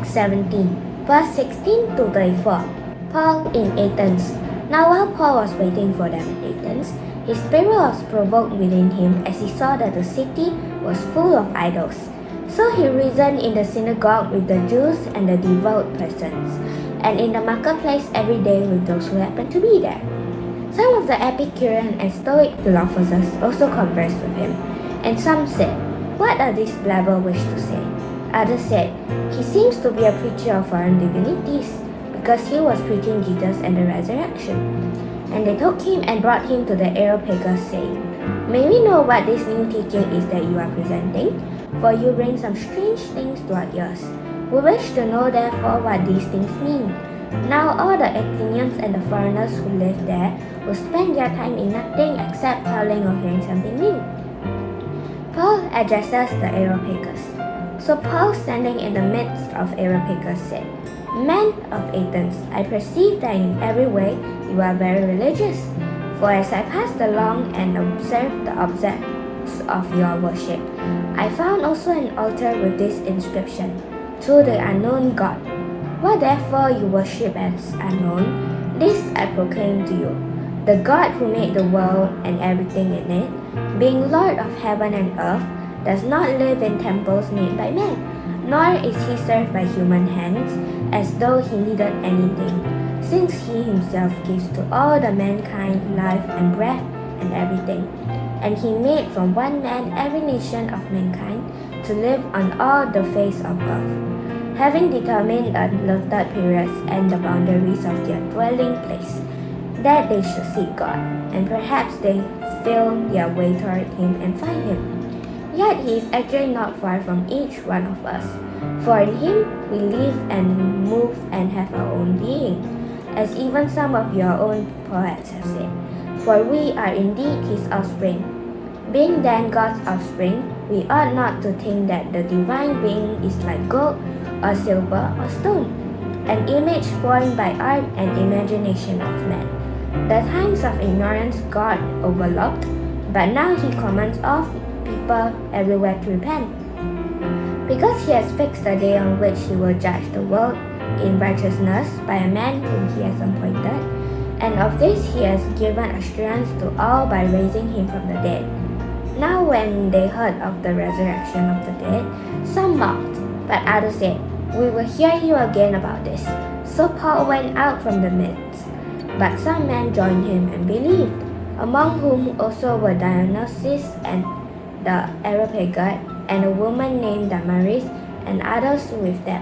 Acts 17, verse 16 to 34. Paul in Athens. Now while Paul was waiting for them in Athens, his spirit was provoked within him as he saw that the city was full of idols. So he reasoned in the synagogue with the Jews and the devout persons, and in the marketplace every day with those who happened to be there. Some of the Epicurean and Stoic philosophers also conversed with him, and some said, "What does this blabber wish to say?" Others said, "He seems to be a preacher of foreign divinities, because he was preaching Jesus and the resurrection." And they took him and brought him to the Areopagus, saying, "May we know what this new teaching is that you are presenting? For you bring some strange things to our ears. We wish to know therefore what these things mean." Now all the Athenians and the foreigners who lived there would spend their time in nothing except telling or hearing something new. Paul addresses the Areopagus. So Paul, standing in the midst of Areopagus, said, "Men of Athens, I perceive that in every way you are very religious. For as I passed along and observed the objects of your worship, I found also an altar with this inscription, To the unknown God. What therefore you worship as unknown, this I proclaim to you. The God who made the world and everything in it, being Lord of heaven and earth, does not live in temples made by men, nor is he served by human hands, as though he needed anything, since he himself gives to all the mankind life and breath and everything. And he made from one man every nation of mankind to live on all the face of earth, having determined the allotted periods and the boundaries of their dwelling place, that they should seek God, and perhaps they feel their way toward him and find him. Yet he is actually not far from each one of us, for in him we live and move and have our own being, as even some of your own poets have said, for we are indeed his offspring. Being then God's offspring, we ought not to think that the divine being is like gold, or silver, or stone, an image formed by art and imagination of man. The times of ignorance God overlooked, but now he commands all people everywhere to repent, because he has fixed the day on which he will judge the world in righteousness by a man whom he has appointed, and of this he has given assurance to all by raising him from the dead. Now when they heard of the resurrection of the dead, some mocked, but others said, "We will hear you again about this." So Paul went out from the midst, but some men joined him and believed, among whom also were Dionysius and the Areopagite, and a woman named Damaris, and others with them.